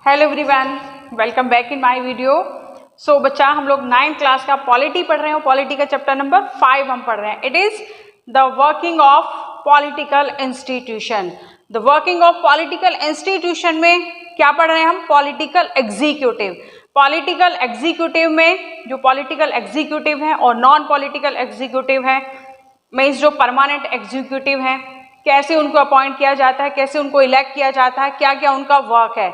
Hello everyone, welcome back in my video. So बच्चा, हम लोग 9th क्लास का पॉलिटी पढ़ रहे हो। पॉलिटी का चैप्टर नंबर 5 हम पढ़ रहे हैं। It is the working of political institution. The working of political institution में क्या पढ़ रहे हैं हम? Political executive. पॉलिटिकल एग्जीक्यूटिव में जो पॉलिटिकल एग्जीक्यूटिव है और नॉन पॉलिटिकल एग्जीक्यूटिव है, मीन्स जो परमानेंट एग्जीक्यूटिव है, कैसे उनको अपॉइंट किया जाता है, कैसे उनको इलेक्ट किया जाता है, क्या क्या उनका वर्क है,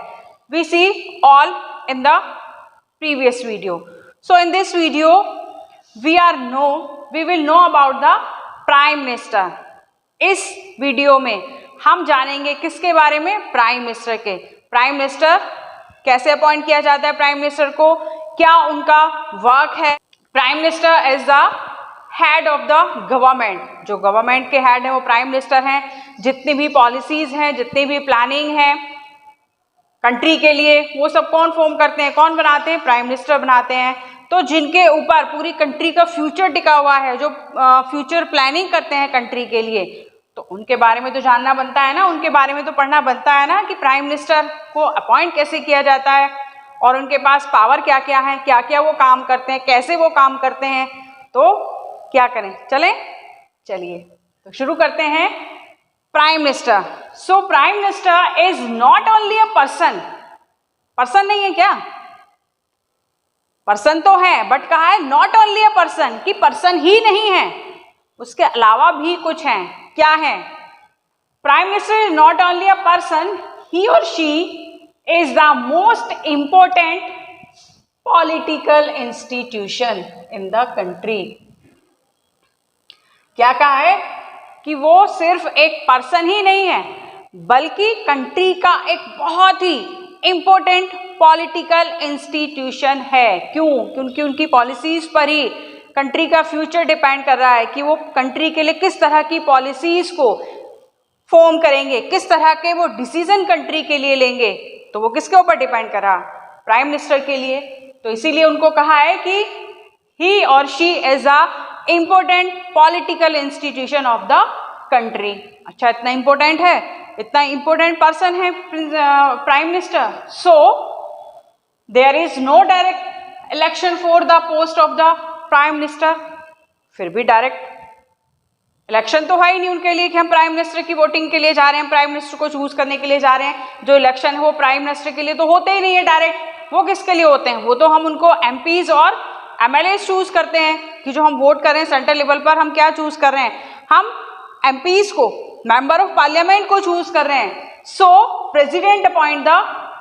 we see all in the previous video. So in this video we will know about the prime minister. इस वीडियो में हम जानेंगे किसके बारे में? प्राइम मिनिस्टर के। प्राइम मिनिस्टर कैसे अपॉइंट किया जाता है, प्राइम मिनिस्टर को क्या उनका वर्क है। Prime minister is the head of the government. जो गवर्नमेंट के हेड है वो प्राइम मिनिस्टर हैं। जितनी भी पॉलिसीज हैं, जितनी भी प्लानिंग है कंट्री के लिए, वो सब कौन फॉर्म करते हैं, कौन बनाते हैं? प्राइम मिनिस्टर बनाते हैं। तो जिनके ऊपर पूरी कंट्री का फ्यूचर टिका हुआ है, जो फ्यूचर प्लानिंग करते हैं कंट्री के लिए, तो उनके बारे में तो जानना बनता है ना, उनके बारे में तो पढ़ना बनता है ना कि प्राइम मिनिस्टर को अपॉइंट कैसे किया जाता है और उनके पास पावर क्या क्या है, क्या क्या वो काम करते हैं, कैसे वो काम करते हैं। तो क्या करें, चलिए तो शुरू करते हैं। Prime minister. So prime minister is not only a person. Person नहीं है क्या? पर्सन तो है, बट कहा है नॉट ओनली अ पर्सन, कि पर्सन ही नहीं है, उसके अलावा भी कुछ है। क्या है? Prime minister is not only a person, he और she is the most important political institution in the country. क्या कहा है कि वो सिर्फ एक पर्सन ही नहीं है, बल्कि कंट्री का एक बहुत ही इंपॉर्टेंट पॉलिटिकल इंस्टीट्यूशन है। क्यों? क्योंकि उनकी पॉलिसीज पर ही कंट्री का फ्यूचर डिपेंड कर रहा है कि वो कंट्री के लिए किस तरह की पॉलिसीज को फॉर्म करेंगे, किस तरह के वो डिसीजन कंट्री के लिए लेंगे। तो वो किसके ऊपर डिपेंड कर रहा? प्राइम मिनिस्टर के लिए। तो इसीलिए उनको कहा है कि ही और she is a important political institution of the country. अच्छा, इतना इंपॉर्टेंट है, इतना इंपॉर्टेंट पर्सन है prime minister. So there is no direct election for the post of the prime minister. फिर भी डायरेक्ट इलेक्शन तो है ही नहीं उनके लिए कि हम प्राइम मिनिस्टर की वोटिंग के लिए जा रहे हैं, प्राइम मिनिस्टर को चूज करने के लिए जा रहे हैं। जो इलेक्शन है वो प्राइम मिनिस्टर के लिए तो होते ही नहीं है डायरेक्ट। वो किसके लिए होते हैं? वो तो हम उनको एमपीज और एमएलए चूज करते हैं कि जो हम वोट कर रहे हैं सेंट्रल लेवल पर, हम क्या चूज कर रहे हैं? हम एमपीज को, मेंबर ऑफ पार्लियामेंट को चूज कर रहे हैं। So president appoint the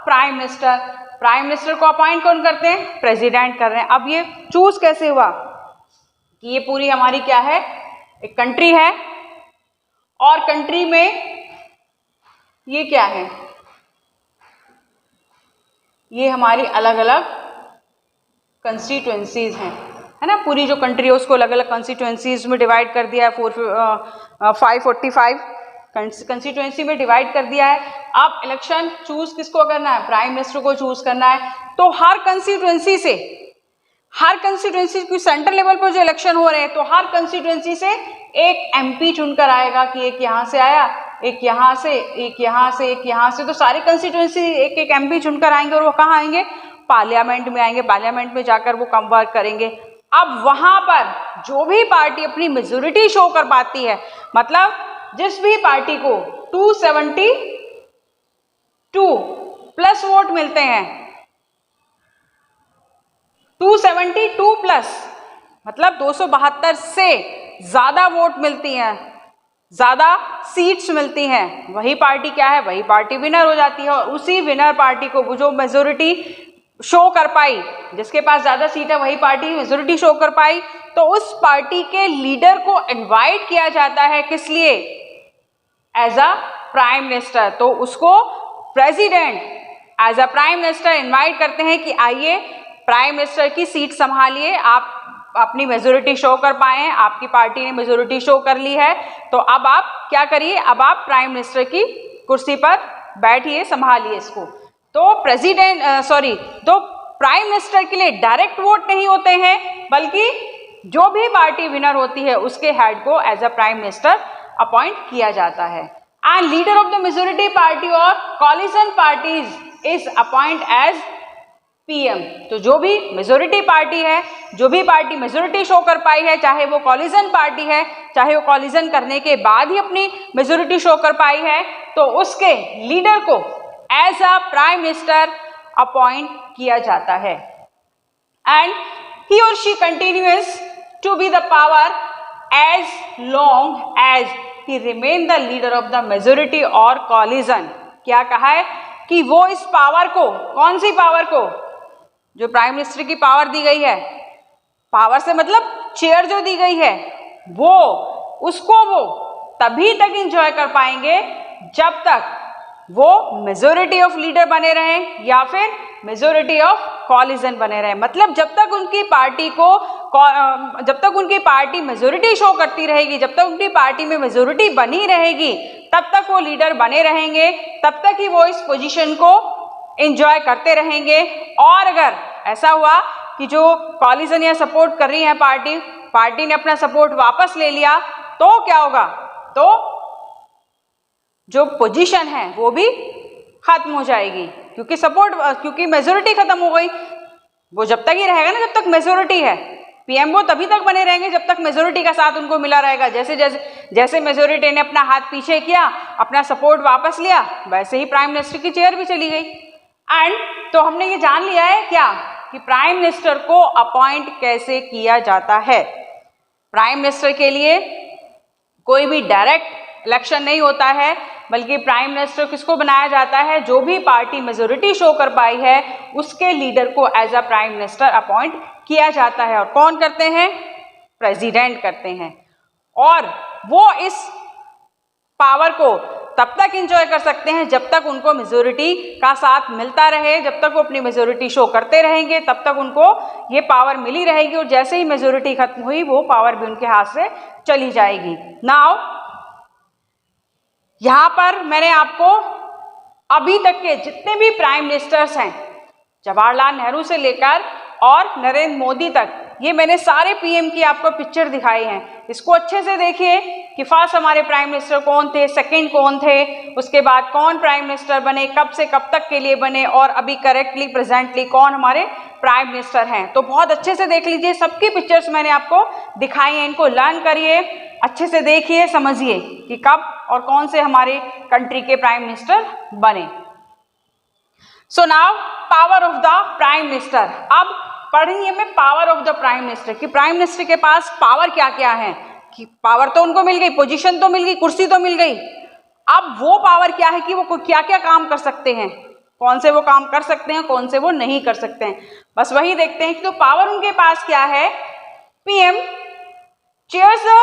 prime minister. Prime minister को अपॉइंट कौन करते हैं? प्रेसिडेंट कर रहे हैं। अब ये चूज कैसे हुआ कि ये पूरी हमारी क्या है? एक कंट्री है और कंट्री में ये क्या है? ये हमारी अलग अलग कंस्टिट्यूएंसीज हैं, है ना। पूरी जो कंट्री है उसको अलग अलग कंस्टिट्यूएंसीज में डिवाइड कर दिया है। 545 कंस्टिट्यूएंसी में डिवाइड कर दिया है। अब इलेक्शन चूज किसको करना है? प्राइम मिनिस्टर को चूज करना है। तो हर कंस्टिट्यूएंसी से, हर कंस्टिट्यूएंसी की सेंट्रल लेवल पर जो इलेक्शन हो रहे हैं, तो हर कंस्टिट्यूएंसी से एक एमपी चुनकर आएगा कि एक यहाँ से आया, एक यहाँ से, एक यहाँ से, एक यहाँ से। तो सारी कंस्टिट्यूएंसी एक एक एमपी चुनकर आएंगे और वो कहाँ आएंगे? पार्लियामेंट में आएंगे। पार्लियामेंट में जाकर वो कम वर्क करेंगे। अब वहां पर जो भी पार्टी अपनी मेजोरिटी शो कर पाती है, मतलब जिस भी पार्टी को 272 प्लस वोट मिलते हैं, 272 प्लस मतलब 272 से ज्यादा वोट मिलती हैं, ज्यादा सीट्स मिलती हैं, वही पार्टी क्या है? वही पार्टी विनर हो जाती है। और उसी विनर पार्टी को जो मेजोरिटी शो कर पाई, जिसके पास ज्यादा सीट है वही पार्टी मेजोरिटी शो कर पाई, तो उस पार्टी के लीडर को इनवाइट किया जाता है। किस लिए? As a prime minister. तो उसको president as a prime minister invite करते हैं कि आइए प्राइम मिनिस्टर की सीट संभालिए, आप अपनी मेजोरिटी शो कर पाए, आपकी पार्टी ने मेजोरिटी शो कर ली है, तो अब आप क्या करिए? अब आप प्राइम मिनिस्टर की कुर्सी पर बैठिए, संभालिए इसको। तो तो प्राइम मिनिस्टर के लिए डायरेक्ट वोट नहीं होते हैं, बल्कि जो भी पार्टी विनर होती है उसके हेड को as a prime minister appoint किया जाता है। And leader of the majority party और coalition parties is appoint as PM। तो जो भी मेजोरिटी पार्टी है, जो भी पार्टी मेजोरिटी शो कर पाई है, चाहे वो कॉलिजन पार्टी है, चाहे वो कॉलिजन करने के बाद ही अपनी मेजोरिटी शो कर पाई है, तो उसके लीडर को as a prime minister appoint किया जाता है। And he or she continues to be the power as long as he remain the leader of the majority or coalition। क्या कहा है कि वो इस पावर को, कौन सी पावर को, जो प्राइम मिनिस्टर की पावर दी गई है, पावर से मतलब चेयर जो दी गई है, वो उसको वो तभी तक इंजॉय कर पाएंगे जब तक वो मेजोरिटी ऑफ लीडर बने रहें या फिर मेजोरिटी ऑफ कॉलिजन बने रहें। मतलब जब तक उनकी पार्टी को, जब तक उनकी पार्टी मेजोरिटी शो करती रहेगी, जब तक उनकी पार्टी में मेजोरिटी बनी रहेगी, तब तक वो लीडर बने रहेंगे, तब तक ही वो इस पोजीशन को एंजॉय करते रहेंगे। और अगर ऐसा हुआ कि जो कॉलिजन या सपोर्ट कर रही है पार्टी ने अपना सपोर्ट वापस ले लिया, तो क्या होगा, तो जो पोजीशन है वो भी खत्म हो जाएगी, क्योंकि मेजोरिटी खत्म हो गई। वो जब तक ही रहेगा ना, जब तक मेजोरिटी है। पीएम वो तभी तक बने रहेंगे जब तक मेजोरिटी का साथ उनको मिला रहेगा। जैसे मेजोरिटी ने अपना हाथ पीछे किया, अपना सपोर्ट वापस लिया, वैसे ही प्राइम मिनिस्टर की चेयर भी चली गई। एंड तो हमने ये जान लिया है क्या कि प्राइम मिनिस्टर को अपॉइंट कैसे किया जाता है। प्राइम मिनिस्टर के लिए कोई भी डायरेक्ट इलेक्शन नहीं होता है, बल्कि प्राइम मिनिस्टर किसको बनाया जाता है, जो भी पार्टी मेजोरिटी शो कर पाई है उसके लीडर को as a prime minister appoint किया जाता है। और कौन करते हैं, प्रेसिडेंट करते हैं। और वो इस पावर को तब तक एंजॉय कर सकते हैं जब तक उनको मेजोरिटी का साथ मिलता रहे, जब तक वो अपनी मेजोरिटी शो करते रहेंगे, तब तक उनको ये पावर मिली रहेगी। और जैसे ही मेजोरिटी खत्म हुई, वो पावर भी उनके हाथ से चली जाएगी। नाउ यहाँ पर मैंने आपको अभी तक के जितने भी प्राइम मिनिस्टर्स हैं, जवाहरलाल नेहरू से लेकर और नरेंद्र मोदी तक, ये मैंने सारे पीएम की आपको पिक्चर दिखाई है। इसको अच्छे से देखिए कि फर्स्ट हमारे प्राइम मिनिस्टर कौन थे, सेकंड कौन थे, उसके बाद कौन प्राइम मिनिस्टर बने, कब से कब तक के लिए बने, और अभी करेक्टली प्रेजेंटली कौन हमारे प्राइम मिनिस्टर हैं। तो बहुत अच्छे से देख लीजिए, सबकी पिक्चर्स मैंने आपको दिखाई हैं। इनको लर्न करिए, अच्छे से देखिए, समझिए कि कब और कौन से हमारे कंट्री के प्राइम मिनिस्टर बने। So now power of the prime minister. अब पढ़ेंगे मैं power of the prime minister कि प्राइम मिनिस्टर के पास पावर क्या क्या है। कि पावर तो उनको मिल गई, पोजीशन तो मिल गई, कुर्सी तो मिल गई, अब वो पावर क्या है कि वो क्या क्या काम कर सकते हैं, कौन से वो काम कर सकते हैं, कौन से वो नहीं कर सकते हैं। बस वही देखते हैं कि तो पावर उनके पास क्या है। PM chairs the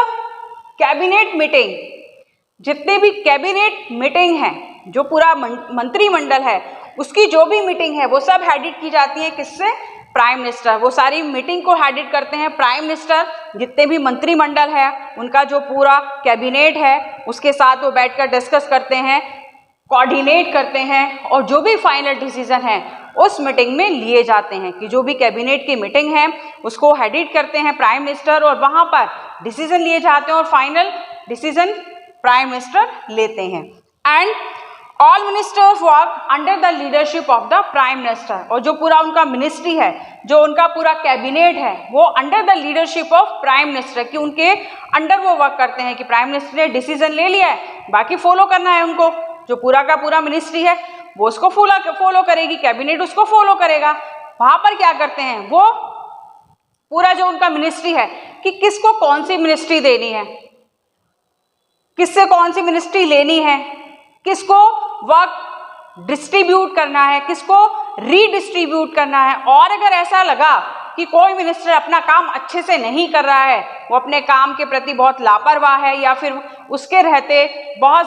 cabinet meeting. जितने भी कैबिनेट मीटिंग है, जो पूरा मंत्रिमंडल है, उसकी जो भी मीटिंग है वो सब हेडिट की जाती है किससे, प्राइम मिनिस्टर। वो सारी मीटिंग को हेडिट करते हैं प्राइम मिनिस्टर। जितने भी मंत्रिमंडल है, उनका जो पूरा कैबिनेट है, उसके साथ वो बैठकर डिस्कस करते हैं, कोऑर्डिनेट करते हैं, और जो भी फाइनल डिसीजन है उस मीटिंग में लिए जाते हैं। कि जो भी कैबिनेट की मीटिंग है उसको हेडिट करते हैं प्राइम मिनिस्टर, और वहाँ पर डिसीजन लिए जाते हैं, और फाइनल डिसीजन प्राइम मिनिस्टर लेते हैं। And all ministers work under the leadership of the prime minister. और जो पूरा उनका मिनिस्ट्री है, जो उनका पूरा कैबिनेट है, वो under the leadership of prime minister, कि उनके अंडर वो वर्क करते हैं। कि प्राइम मिनिस्टर ने डिसीजन ले लिया है, बाकी फॉलो करना है उनको। जो पूरा का पूरा मिनिस्ट्री है वो उसको फॉलो करेगी, कैबिनेट उसको फॉलो करेगा। वहां पर क्या करते हैं, वो पूरा जो उनका मिनिस्ट्री है कि किसको कौन सी मिनिस्ट्री देनी है, किससे कौन सी मिनिस्ट्री लेनी है, किसको वर्क डिस्ट्रीब्यूट करना है, किसको रीडिस्ट्रीब्यूट करना है। और अगर ऐसा लगा कि कोई मिनिस्टर अपना काम अच्छे से नहीं कर रहा है, वो अपने काम के प्रति बहुत लापरवाह है, या फिर उसके रहते बहुत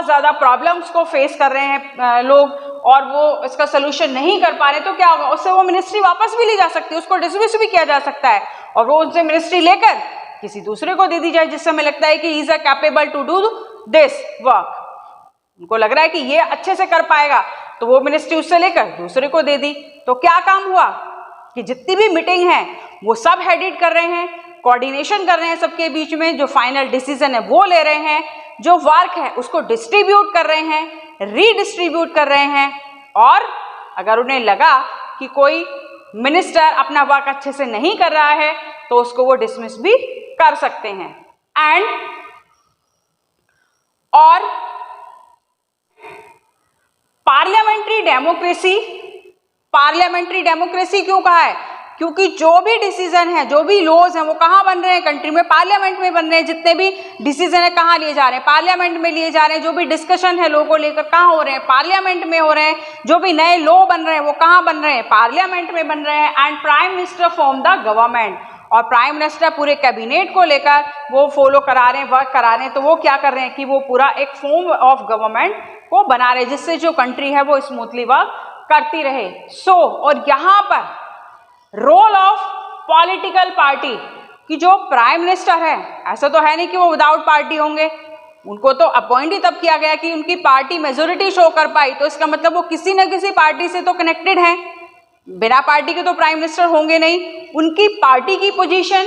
ज़्यादा प्रॉब्लम्स को फेस कर रहे हैं लोग, और वो इसका सोल्यूशन नहीं कर पा रहे, तो क्या होगा, उससे वो मिनिस्ट्री वापस भी ली जा सकती है, उसको डिसमिस भी किया जा सकता है, और वो उससे मिनिस्ट्री लेकर किसी दूसरे को दे दी जाए जिससे हमें लगता है कि he is a capable to do this work. उनको लग रहा है कि ये अच्छे से कर पाएगा, तो वो मिनिस्ट्री उससे लेकर दूसरे को दे दी। तो क्या काम हुआ कि जितनी भी मीटिंग है वो सब हेडिट कर रहे हैं, कोऑर्डिनेशन कर रहे हैं सबके बीच में, जो फाइनल डिसीजन है वो ले रहे हैं, जो वर्क है उसको डिस्ट्रीब्यूट कर रहे हैं, रीडिस्ट्रीब्यूट कर रहे हैं, और अगर उन्हें लगा कि कोई मिनिस्टर अपना वर्क अच्छे से नहीं कर रहा है तो उसको वो डिसमिस भी कर सकते हैं। और पार्लियामेंट्री डेमोक्रेसी क्यों कहा है? क्योंकि जो भी डिसीजन है, जो भी लॉज हैं, वो कहाँ बन रहे हैं? कंट्री में पार्लियामेंट में बन रहे हैं। जितने भी डिसीजन है कहाँ लिए जा रहे हैं? पार्लियामेंट में लिए जा रहे हैं। जो भी डिस्कशन है लॉ को लेकर कहाँ हो रहे हैं? पार्लियामेंट में हो रहे हैं। जो भी नए लॉ बन रहे हैं वो कहाँ बन रहे हैं? पार्लियामेंट में बन रहे हैं। And prime minister form the government, और प्राइम मिनिस्टर पूरे कैबिनेट को लेकर वो फॉलो करा रहे हैं, वर्क करा रहे हैं। तो वो क्या कर रहे हैं कि वो पूरा एक फॉर्म ऑफ गवर्नमेंट को बना रहे हैं, जिससे जो कंट्री है वो स्मूथली वर्क करती रहे। और यहाँ पर रोल ऑफ पॉलिटिकल पार्टी कि जो प्राइम मिनिस्टर है, ऐसा तो है नहीं कि वो विदाउट पार्टी होंगे, उनको तो अपॉइंट ही तब किया गया कि उनकी पार्टी मेजोरिटी शो कर पाई। तो इसका मतलब वो किसी न किसी पार्टी से तो कनेक्टेड हैं, बिना पार्टी के तो प्राइम मिनिस्टर होंगे नहीं। उनकी पार्टी की position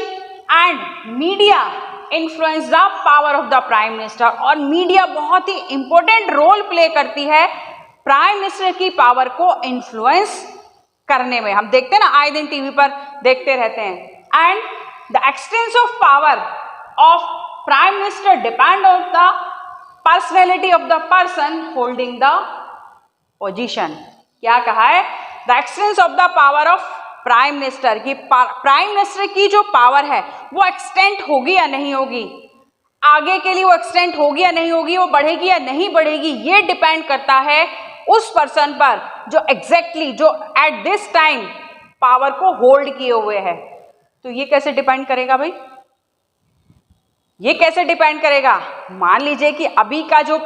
and media influence the power of the prime minister, और मीडिया बहुत ही इंपॉर्टेंट रोल प्ले करती है प्राइम मिनिस्टर की पावर को इन्फ्लुएंस करने में। हम देखते हैं ना, आए दिन टीवी पर देखते रहते हैं। And the expanse of power of prime minister depend on the personality of the person holding the position. क्या कहा है? The expanse of the power of prime minister की, प्राइम मिनिस्टर की जो पावर है वो एक्सटेंड होगी या नहीं होगी, आगे के लिए वो एक्सटेंड होगी या नहीं होगी, वो बढ़ेगी या नहीं बढ़ेगी, ये डिपेंड करता है उस पर्सन पर जो एग्जैक्टली जो एट दिस टाइम पावर को होल्ड किए हुए है। तो ये कैसे डिपेंड करेगा भाई? ये कैसे डिपेंड करेगा? मान लीजिए कि अभी का जो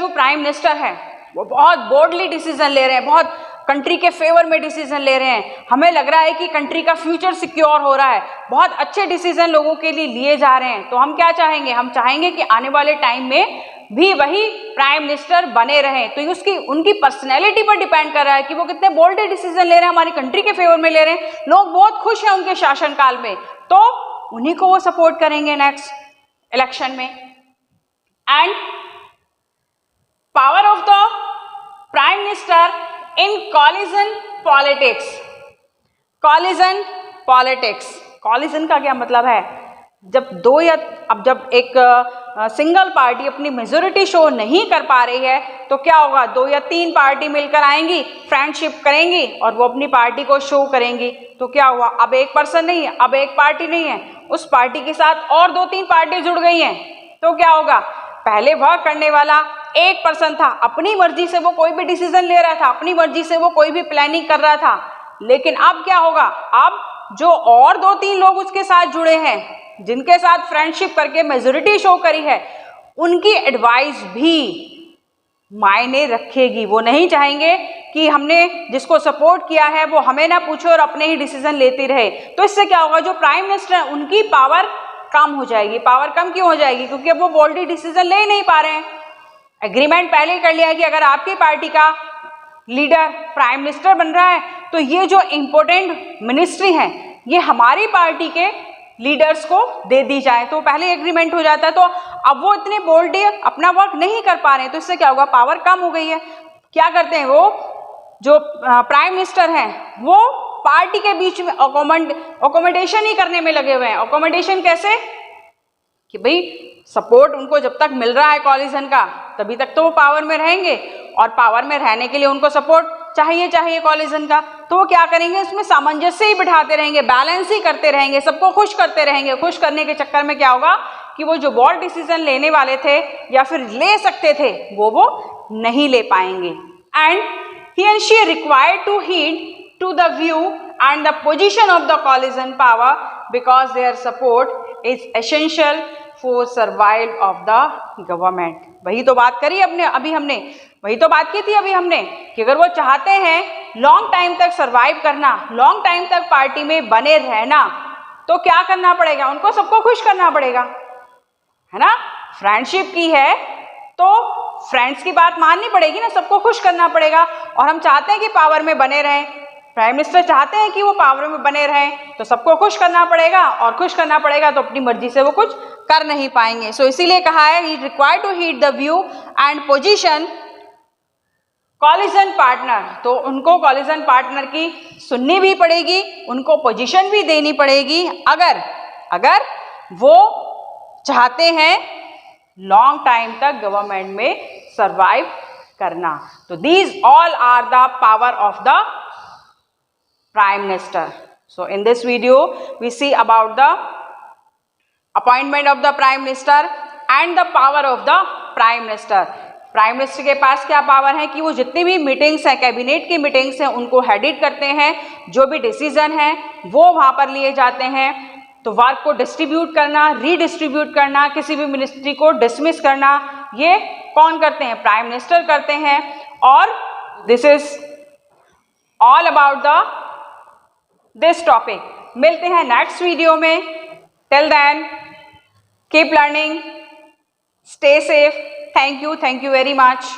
प्राइम मिनिस्टर है वो बहुत बोल्डली डिसीजन ले रहे हैं, बहुत कंट्री के फेवर में डिसीजन ले रहे हैं, हमें लग रहा है कि कंट्री का फ्यूचर सिक्योर हो रहा है, बहुत अच्छे डिसीजन लोगों के लिए लिए जा रहे हैं। तो हम क्या चाहेंगे? हम चाहेंगे कि आने वाले टाइम में भी वही प्राइम मिनिस्टर बने रहें। तो ये उनकी पर्सनैलिटी पर डिपेंड कर रहा है कि वो कितने बोल्ड डिसीजन ले रहे हैं, हमारी कंट्री के फेवर में ले रहे हैं, लोग बहुत खुश हैं उनके शासनकाल में, तो उन्हीं को वो सपोर्ट करेंगे नेक्स्ट इलेक्शन में। And power of the prime minister in collision politics. Collision का क्या मतलब है? जब एक सिंगल पार्टी अपनी मेजोरिटी शो नहीं कर पा रही है तो क्या होगा? 2 या 3 पार्टी मिलकर आएंगी, फ्रेंडशिप करेंगी और वो अपनी पार्टी को शो करेंगी। तो क्या हुआ? अब एक पर्सन नहीं है, अब एक पार्टी नहीं है, उस पार्टी के साथ और 2-3 पार्टी जुड़ गई हैं। तो क्या होगा? पहले वर्क करने वाला एक पर्सन था, अपनी मर्जी से वो कोई भी डिसीजन ले रहा था, अपनी मर्जी से वो कोई भी प्लानिंग कर रहा था। लेकिन अब क्या होगा? अब जो और 2-3 लोग उसके साथ जुड़े हैं, जिनके साथ फ्रेंडशिप करके मेजोरिटी शो करी है, उनकी एडवाइस भी मायने रखेगी। वो नहीं चाहेंगे कि हमने जिसको सपोर्ट किया है वो हमें ना पूछे और अपने ही डिसीजन लेते रहे। तो इससे क्या होगा? जो प्राइम मिनिस्टर है उनकी पावर कम हो जाएगी। पावर कम क्यों हो जाएगी? क्योंकि अब वो बोल्डली डिसीजन ले ही नहीं पा रहे हैं। एग्रीमेंट पहले ही कर लिया है कि अगर आपकी पार्टी का लीडर प्राइम मिनिस्टर बन रहा है तो ये जो इम्पोर्टेंट मिनिस्ट्री है ये हमारी पार्टी के लीडर्स को दे दी जाए, तो पहले एग्रीमेंट हो जाता है। तो अब वो इतने बोल्डली अपना वर्क नहीं कर पा रहे हैं, तो इससे क्या होगा? पावर कम हो गई है। क्या करते हैं? वो जो प्राइम मिनिस्टर हैं वो पार्टी के बीच में अकोमोडेशन ही करने में लगे हुए हैं। अकोमोडेशन कैसे? कि भाई सपोर्ट उनको जब तक मिल रहा है कॉलिजन का तभी तक तो वो पावर में रहेंगे, और पावर में रहने के लिए उनको सपोर्ट चाहिए कॉलिजन का। तो वो क्या करेंगे? उसमें सामंजस्य ही बिठाते रहेंगे, बैलेंस ही करते रहेंगे, सबको खुश करते रहेंगे। खुश करने के चक्कर में क्या होगा कि वो जो बोल्ड डिसीजन लेने वाले थे या फिर ले सकते थे वो नहीं ले पाएंगे। And he and she required to heed to the view and the position of the coalition power because their support is essential for survival of the government। वही तो बात करी वही तो बात की थी अभी हमने कि अगर वो चाहते हैं लॉन्ग टाइम तक सरवाइव करना, लॉन्ग टाइम तक पार्टी में बने रहना, तो क्या करना पड़ेगा? उनको सबको खुश करना पड़ेगा, है ना। फ्रेंडशिप की है तो फ्रेंड्स की बात माननी पड़ेगी ना, सबको खुश करना पड़ेगा। और हम चाहते हैं कि पावर में बने रहें, प्राइम मिनिस्टर चाहते हैं कि वो पावर में बने रहें, तो सबको खुश करना पड़ेगा, और खुश करना पड़ेगा तो अपनी मर्जी से वो कुछ कर नहीं पाएंगे। सो इसीलिए कहा है he required to heed the view and position coalition partner, तो उनको कॉलिजन पार्टनर की सुननी भी पड़ेगी, उनको पोजीशन भी देनी पड़ेगी अगर वो चाहते हैं लॉन्ग टाइम तक गवर्नमेंट में सरवाइव करना। तो these all are the power of the prime minister. So in this video we see about the appointment of the prime minister and the power of the prime minister. Prime minister के पास क्या power है कि वो जितनी भी meetings हैं, cabinet की मीटिंग्स हैं, उनको हेडिट करते हैं, जो भी डिसीजन है वो वहाँ पर लिए जाते हैं। तो वर्क को डिस्ट्रीब्यूट करना, रीडिस्ट्रीब्यूट करना, किसी भी मिनिस्ट्री को डिसमिस करना, ये कौन करते हैं? प्राइम मिनिस्टर करते हैं। और this is all about this topic. मिलते हैं नेक्स्ट वीडियो में। Till then keep learning, stay safe. Thank you very much.